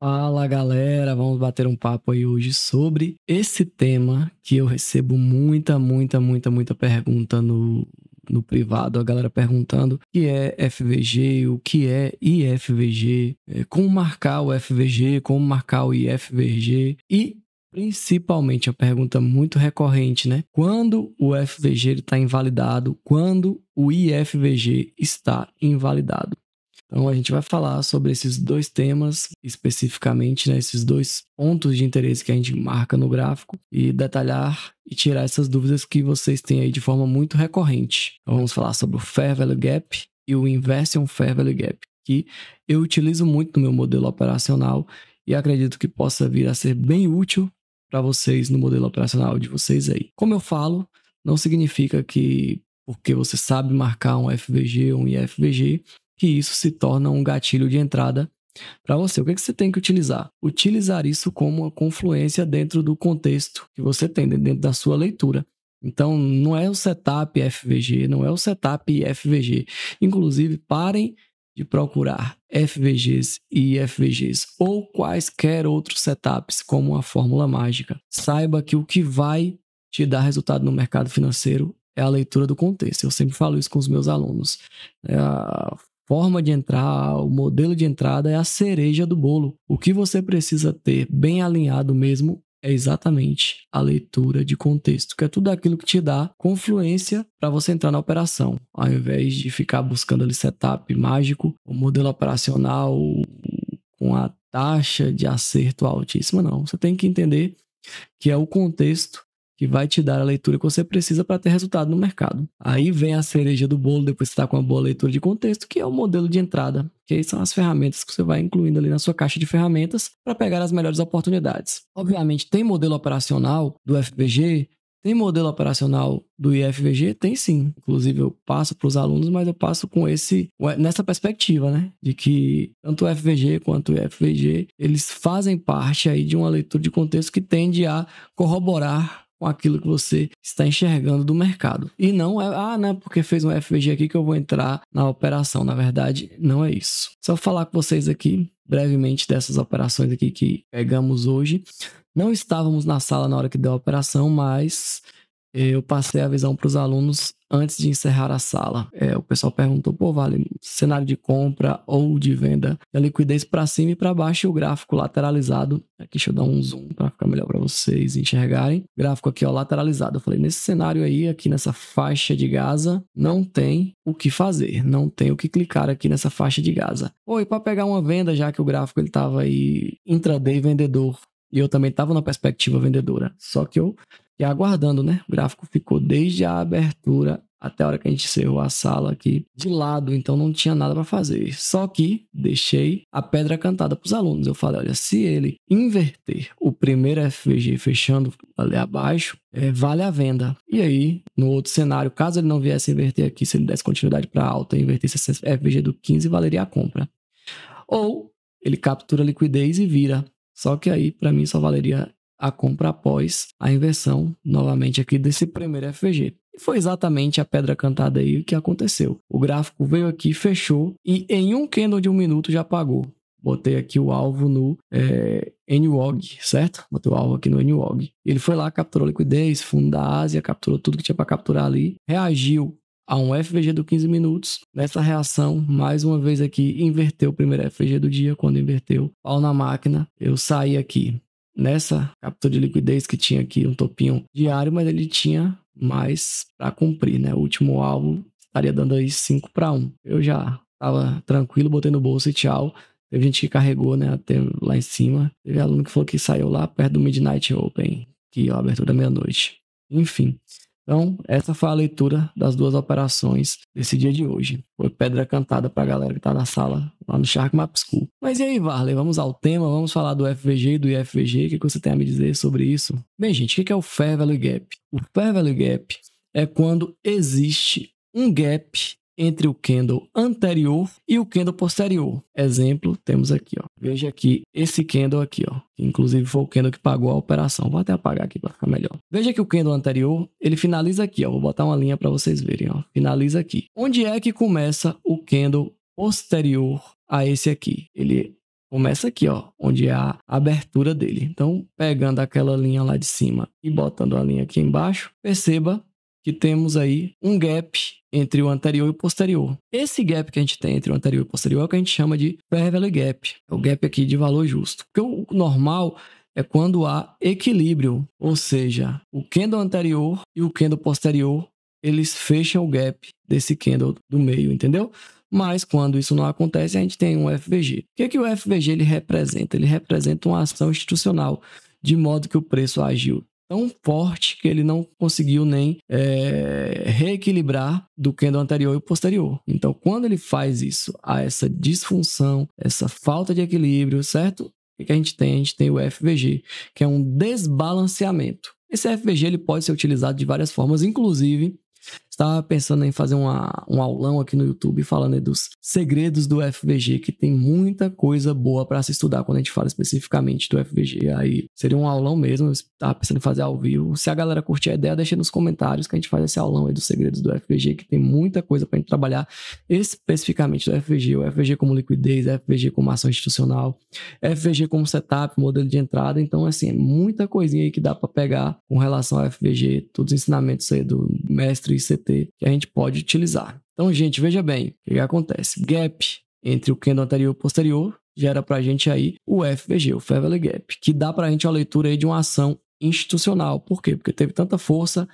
Fala galera, vamos bater um papo aí hoje sobre esse tema que eu recebo muita pergunta no privado, a galera perguntando o que é FVG, o que é IFVG, como marcar o FVG, como marcar o IFVG e principalmente a pergunta muito recorrente, né? Quando o FVG está invalidado, quando o IFVG está invalidado. Então, a gente vai falar sobre esses dois temas especificamente, né? Esses dois pontos de interesse que a gente marca no gráfico e detalhar e tirar essas dúvidas que vocês têm aí de forma muito recorrente. Então, vamos falar sobre o Fair Value Gap e o Inversion Fair Value Gap, que eu utilizo muito no meu modelo operacional e acredito que possa vir a ser bem útil para vocês no modelo operacional de vocês aí. Como eu falo, não significa que porque você sabe marcar um FVG ou um IFVG, que isso se torna um gatilho de entrada para você. O que você tem que utilizar? Utilizar isso como uma confluência dentro do contexto que você tem, dentro da sua leitura. Então, não é o setup FVG, não é o setup IFVG. Inclusive, parem de procurar FVGs e IFVGs ou quaisquer outros setups como uma fórmula mágica. Saiba que o que vai te dar resultado no mercado financeiro é a leitura do contexto. Eu sempre falo isso com os meus alunos. A forma de entrar, o modelo de entrada é a cereja do bolo. O que você precisa ter bem alinhado mesmo é exatamente a leitura de contexto, que é tudo aquilo que te dá confluência para você entrar na operação, ao invés de ficar buscando ali setup mágico, o modelo operacional com a taxa de acerto altíssima. Não, você tem que entender que é o contexto que vai te dar a leitura que você precisa para ter resultado no mercado. Aí vem a cereja do bolo, depois que você está com uma boa leitura de contexto, que é o modelo de entrada, que aí são as ferramentas que você vai incluindo ali na sua caixa de ferramentas para pegar as melhores oportunidades. Obviamente, tem modelo operacional do FVG, tem modelo operacional do IFVG? Tem sim. Inclusive, eu passo para os alunos, mas eu passo com nessa perspectiva, né? De que tanto o FVG quanto o IFVG, eles fazem parte aí de uma leitura de contexto que tende a corroborar com aquilo que você está enxergando do mercado. E não é, não é porque fez um FVG aqui que eu vou entrar na operação. Na verdade, não é isso. Só falar com vocês aqui, brevemente, dessas operações aqui que pegamos hoje. Não estávamos na sala na hora que deu a operação, mas eu passei a visão para os alunos antes de encerrar a sala. O pessoal perguntou, Vale, cenário de compra ou de venda, a liquidez para cima e para baixo e o gráfico lateralizado. Aqui, deixa eu dar um zoom para ficar melhor para vocês enxergarem. Gráfico aqui, ó, lateralizado. Eu falei, nesse cenário aí, aqui nessa faixa de Gaza, não tem o que fazer, não tem o que clicar aqui nessa faixa de Gaza. E para pegar uma venda, já que o gráfico ele estava aí intraday vendedor, e eu também estava na perspectiva vendedora. Só que eu ia aguardando, né? O gráfico ficou desde a abertura até a hora que a gente encerrou a sala aqui de lado, então não tinha nada para fazer. Só que deixei a pedra cantada para os alunos. Eu falei, olha, se ele inverter o primeiro FVG fechando ali abaixo, vale a venda. E aí, no outro cenário, caso ele não viesse inverter aqui, se ele desse continuidade para alta e invertesse esse FVG do 15, valeria a compra. Ou ele captura a liquidez e vira. Só que aí, para mim, só valeria a compra após a inversão, novamente aqui, desse primeiro FVG. E foi exatamente a pedra cantada aí que aconteceu. O gráfico veio aqui, fechou e em um candle de 1 minuto já pagou. Botei aqui o alvo no NWOG, certo? Botei o alvo aqui no NWOG. Ele foi lá, capturou liquidez, fundo da Ásia, capturou tudo que tinha para capturar ali, reagiu a um FVG do 15 minutos. Nessa reação, mais uma vez aqui, inverteu o primeiro FVG do dia. Quando inverteu, pau na máquina, eu saí aqui nessa captura de liquidez que tinha aqui um topinho diário, mas ele tinha mais para cumprir, né? O último alvo estaria dando aí 5-1. Eu já estava tranquilo, botei no bolso e tchau. Teve gente que carregou, né, até lá em cima. Teve aluno que falou que saiu lá perto do Midnight Open, que é a abertura da meia-noite. Enfim. Então, essa foi a leitura das duas operações desse dia de hoje. Foi pedra cantada para a galera que está na sala, lá no Shark Map School. Mas e aí, Varley? Vamos ao tema, vamos falar do FVG e do IFVG. O que você tem a me dizer sobre isso? Bem, gente, o que é o Fair Value Gap? O Fair Value Gap é quando existe um gap entre o candle anterior e o candle posterior. Exemplo, temos aqui, ó. Veja aqui, esse candle aqui, ó. Que inclusive foi o candle que pagou a operação. Vou até apagar aqui para ficar melhor. Veja que o candle anterior, ele finaliza aqui, ó. Vou botar uma linha para vocês verem, ó. Finaliza aqui. Onde é que começa o candle posterior a esse aqui? Ele Começa aqui, ó, onde é a abertura dele. Então, pegando aquela linha lá de cima e botando a linha aqui embaixo, perceba que temos aí um gap entre o anterior e o posterior. Esse gap que a gente tem entre o anterior e o posterior é o que a gente chama de Fair Value Gap. É o gap aqui de valor justo. Porque o normal é quando há equilíbrio, ou seja, o candle anterior e o candle posterior, eles fecham o gap desse candle do meio, entendeu? Mas quando isso não acontece, a gente tem um FVG. O que o FVG ele representa? Ele representa uma ação institucional, de modo que o preço agiu tão forte que ele não conseguiu nem reequilibrar do candle anterior e posterior. Então, quando ele faz isso, há essa disfunção, essa falta de equilíbrio, certo? O que a gente tem? A gente tem o FVG, que é um desbalanceamento. Esse FVG ele pode ser utilizado de várias formas, inclusive estava pensando em fazer um aulão aqui no YouTube falando aí dos segredos do FVG, que tem muita coisa boa para se estudar quando a gente fala especificamente do FVG. Aí seria um aulão mesmo, eu estava pensando em fazer ao vivo. Se a galera curtir a ideia, deixa nos comentários que a gente faz esse aulão aí dos segredos do FVG, que tem muita coisa para a gente trabalhar especificamente do FVG. O FVG como liquidez, FVG como ação institucional, FVG como setup, modelo de entrada. Então, assim, é muita coisinha aí que dá para pegar com relação ao FVG, todos os ensinamentos aí do mestre ICT que a gente pode utilizar. Então, gente, veja bem o que acontece. Gap entre o candle anterior e o posterior gera para a gente aí o FVG, o Fair Value Gap, que dá para a gente a leitura aí de uma ação institucional. Por quê? Porque teve tanta força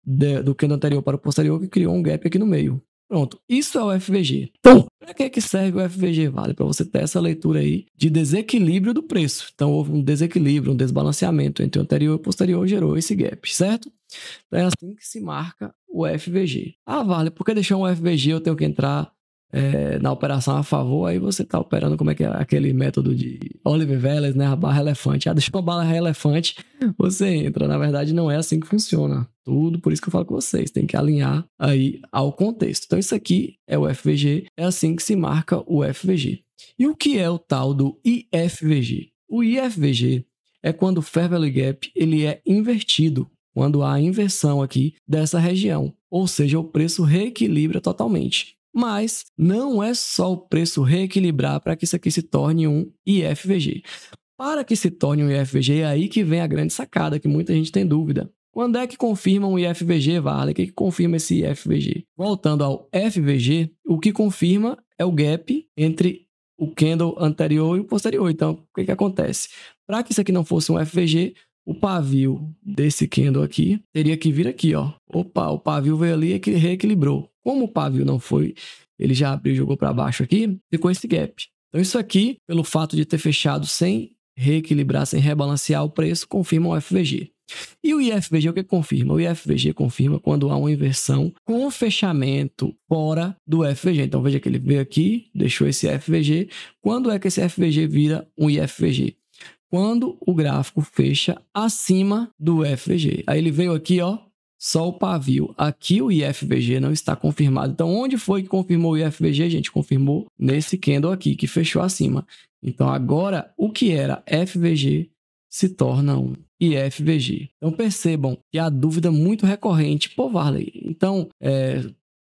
do candle anterior para o posterior que criou um gap aqui no meio. Pronto, isso é o FVG. Então, para que serve o FVG? Vale para você ter essa leitura aí de desequilíbrio do preço. Então, houve um desequilíbrio, um desbalanceamento entre o anterior e o posterior, gerou esse gap, certo? Então, é assim que se marca o FVG. Ah, vale, porque deixar um FVG eu tenho que entrar na operação a favor, aí você está operando como é que é aquele método de Oliver Velez, né? A barra elefante. Ah, deixa uma barra elefante, você entra. Na verdade, não é assim que funciona. Tudo, por isso que eu falo com vocês, tem que alinhar aí ao contexto. Então, isso aqui é o FVG, é assim que se marca o FVG. E o que é o tal do IFVG? O IFVG é quando o Fair Value Gap ele é invertido, quando há inversão aqui dessa região, ou seja, o preço reequilibra totalmente. Mas não é só o preço reequilibrar para que isso aqui se torne um IFVG. Para que se torne um IFVG, é aí que vem a grande sacada, que muita gente tem dúvida. Quando é que confirma um IFVG, Vale? O que confirma esse IFVG? Voltando ao FVG, o que confirma é o gap entre o candle anterior e o posterior. Então, o que acontece? Para que isso aqui não fosse um FVG, o pavio desse candle aqui teria que vir aqui, ó. Opa, o pavio veio ali e reequilibrou. Como o pavio não foi, ele já abriu e jogou para baixo aqui, ficou esse gap. Então isso aqui, pelo fato de ter fechado sem reequilibrar, sem rebalancear o preço, confirma o FVG. E o IFVG o que confirma? O IFVG confirma quando há uma inversão com fechamento fora do FVG. Então veja que ele veio aqui, deixou esse FVG. Quando é que esse FVG vira um IFVG? Quando o gráfico fecha acima do FVG. Aí ele veio aqui, ó, só o pavio. Aqui o IFVG não está confirmado. Então, onde foi que confirmou o IFVG, gente? Confirmou nesse candle aqui, que fechou acima. Então, agora, o que era FVG se torna um IFVG. Então, percebam que há dúvida muito recorrente. Pô, Varley, então,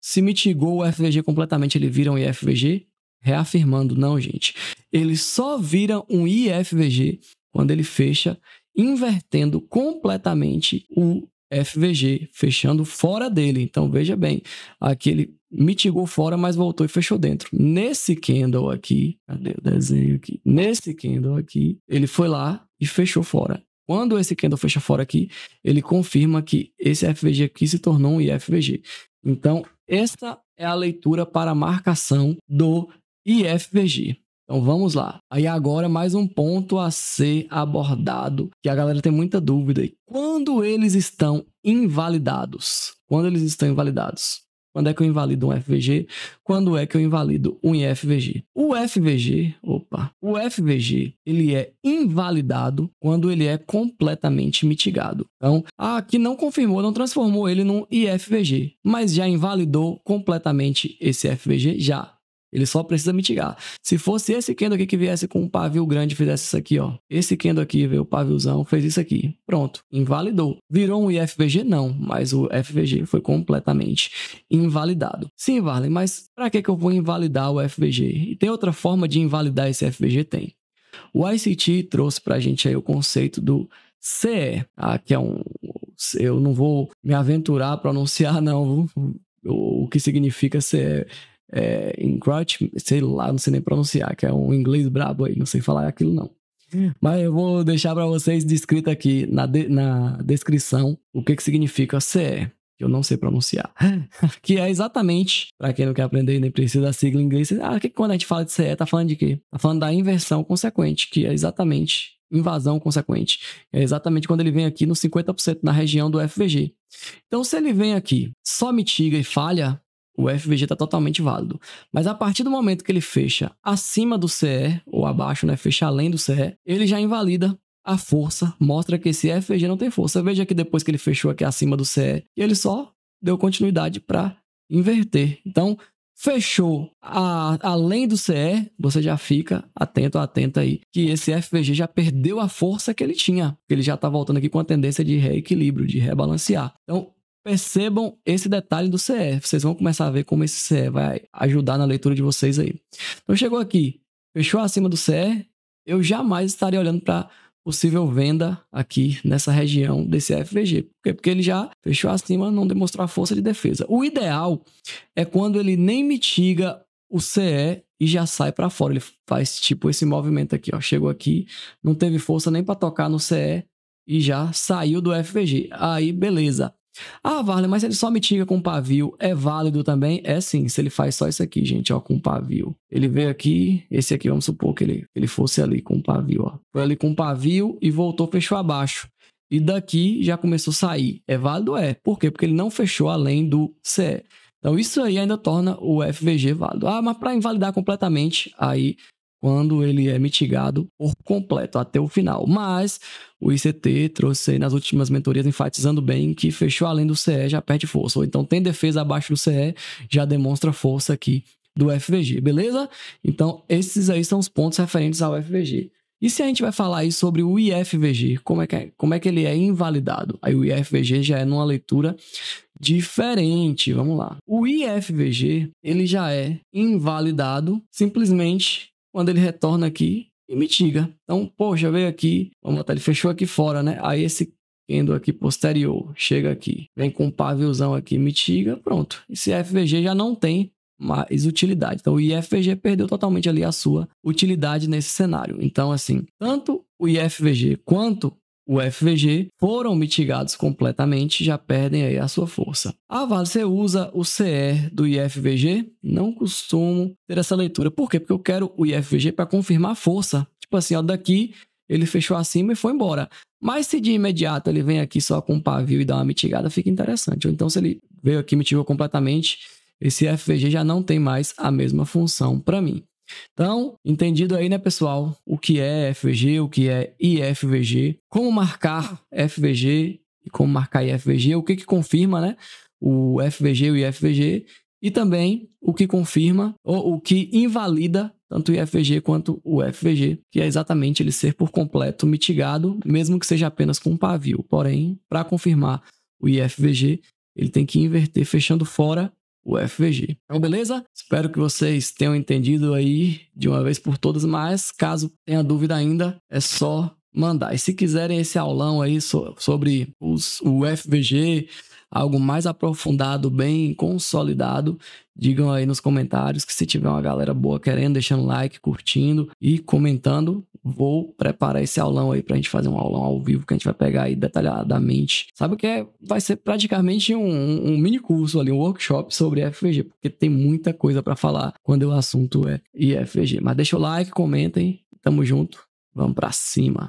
se mitigou o FVG completamente, ele vira um IFVG? Reafirmando, não, gente. Ele só vira um IFVG quando ele fecha invertendo completamente o FVG, fechando fora dele. Então, veja bem, aqui ele mitigou fora, mas voltou e fechou dentro. Nesse candle aqui, cadê o desenho aqui? Nesse candle aqui, ele foi lá e fechou fora. Quando esse candle fecha fora aqui, ele confirma que esse FVG aqui se tornou um IFVG. Então, esta é a leitura para a marcação do IFVG. Então vamos lá. Aí agora mais um ponto a ser abordado, que a galera tem muita dúvida. Quando eles estão invalidados? Quando eles estão invalidados? Quando é que eu invalido um FVG? Quando é que eu invalido um IFVG? O FVG, ele é invalidado quando ele é completamente mitigado. Então, aqui não confirmou, não transformou ele num IFVG, mas já invalidou completamente esse FVG? Já. Ele só precisa mitigar. Se fosse esse candle aqui que viesse com um pavio grande e fizesse isso aqui, ó. Esse candle aqui veio o paviozão, fez isso aqui. Pronto, invalidou. Virou um IFVG? Não, mas o FVG foi completamente invalidado. Sim, Varley, mas para que eu vou invalidar o FVG? E tem outra forma de invalidar esse FVG? Tem. O ICT trouxe para a gente aí o conceito do CE, que é eu não vou me aventurar a pronunciar, não, o que significa CE. Encroach, sei lá, não sei nem pronunciar, que é um inglês brabo aí, não sei falar aquilo não. Mas eu vou deixar para vocês descrito aqui na descrição o que significa CE, que eu não sei pronunciar. Que é exatamente, para quem não quer aprender e nem precisa da sigla em inglês, que quando a gente fala de CE, tá falando de quê? Tá falando da inversão consequente, que é exatamente invasão consequente. É exatamente quando ele vem aqui no 50% na região do FVG. Então, se ele vem aqui, só mitiga e falha, o FVG está totalmente válido. Mas a partir do momento que ele fecha acima do CE, ou abaixo, né, fecha além do CE, ele já invalida a força, mostra que esse FVG não tem força. Veja que depois que ele fechou aqui acima do CE, ele só deu continuidade para inverter. Então, fechou além do CE, você já fica atenta aí, que esse FVG já perdeu a força que ele tinha, ele já está voltando aqui com a tendência de reequilíbrio, de rebalancear. Então, percebam esse detalhe do CE. Vocês vão começar a ver como esse CE vai ajudar na leitura de vocês aí. Então, chegou aqui, fechou acima do CE, eu jamais estaria olhando para possível venda aqui nessa região desse FVG. Por quê? Porque ele já fechou acima, não demonstrou a força de defesa. O ideal é quando ele nem mitiga o CE e já sai para fora. Ele faz tipo esse movimento aqui, ó. Chegou aqui, não teve força nem para tocar no CE e já saiu do FVG. Aí, beleza. Varley, mas se ele só mitiga com pavio, é válido também? É sim, se ele faz só isso aqui, gente, ó, com pavio. Ele veio aqui, esse aqui, vamos supor que ele fosse ali com pavio, ó. Foi ali com pavio e voltou, fechou abaixo. E daqui já começou a sair. É válido? É. Por quê? Porque ele não fechou além do CE. Então, isso aí ainda torna o FVG válido. Mas para invalidar completamente, aí quando ele é mitigado por completo, até o final. Mas o ICT trouxe aí nas últimas mentorias enfatizando bem que fechou além do CE, já perde força. Ou então tem defesa abaixo do CE, já demonstra força aqui do FVG, beleza? Então esses aí são os pontos referentes ao FVG. E se a gente vai falar aí sobre o IFVG, como é que ele é invalidado? Aí o IFVG já é numa leitura diferente, vamos lá. O IFVG, ele já é invalidado simplesmente quando ele retorna aqui e mitiga. Então, poxa, veio aqui, vamos botar, ele fechou aqui fora, né? Aí esse candle aqui posterior chega aqui, vem com um paviozão aqui, mitiga, pronto. Esse FVG já não tem mais utilidade. Então, o IFVG perdeu totalmente ali a sua utilidade nesse cenário. Então, assim, tanto o IFVG quanto o FVG foram mitigados completamente, já perdem aí a sua força. Varley, você usa o CE do IFVG? Não costumo ter essa leitura. Por quê? Porque eu quero o IFVG para confirmar a força. Tipo assim, ó, daqui ele fechou acima e foi embora. Mas se de imediato ele vem aqui só com um pavio e dá uma mitigada, fica interessante. Ou então se ele veio aqui e mitigou completamente, esse FVG já não tem mais a mesma função para mim. Então, entendido aí, né, pessoal, o que é FVG, o que é IFVG, como marcar FVG e como marcar IFVG, o que confirma, né, o FVG e o IFVG, e também o que confirma ou o que invalida tanto o IFVG quanto o FVG, que é exatamente ele ser por completo mitigado, mesmo que seja apenas com um pavio. Porém, para confirmar o IFVG, ele tem que inverter fechando fora o FVG. Então, beleza? Espero que vocês tenham entendido aí de uma vez por todas, mas caso tenha dúvida ainda, é só mandar. E se quiserem esse aulão aí sobre o FVG, algo mais aprofundado, bem consolidado, digam aí nos comentários que se tiver uma galera boa querendo, deixando like, curtindo e comentando, vou preparar esse aulão aí pra gente fazer um aulão ao vivo que a gente vai pegar aí detalhadamente. Sabe o que é? Vai ser praticamente um mini curso ali, um workshop sobre FVG, porque tem muita coisa pra falar quando o assunto é IFVG. Mas deixa o like, comentem, tamo junto, vamos pra cima.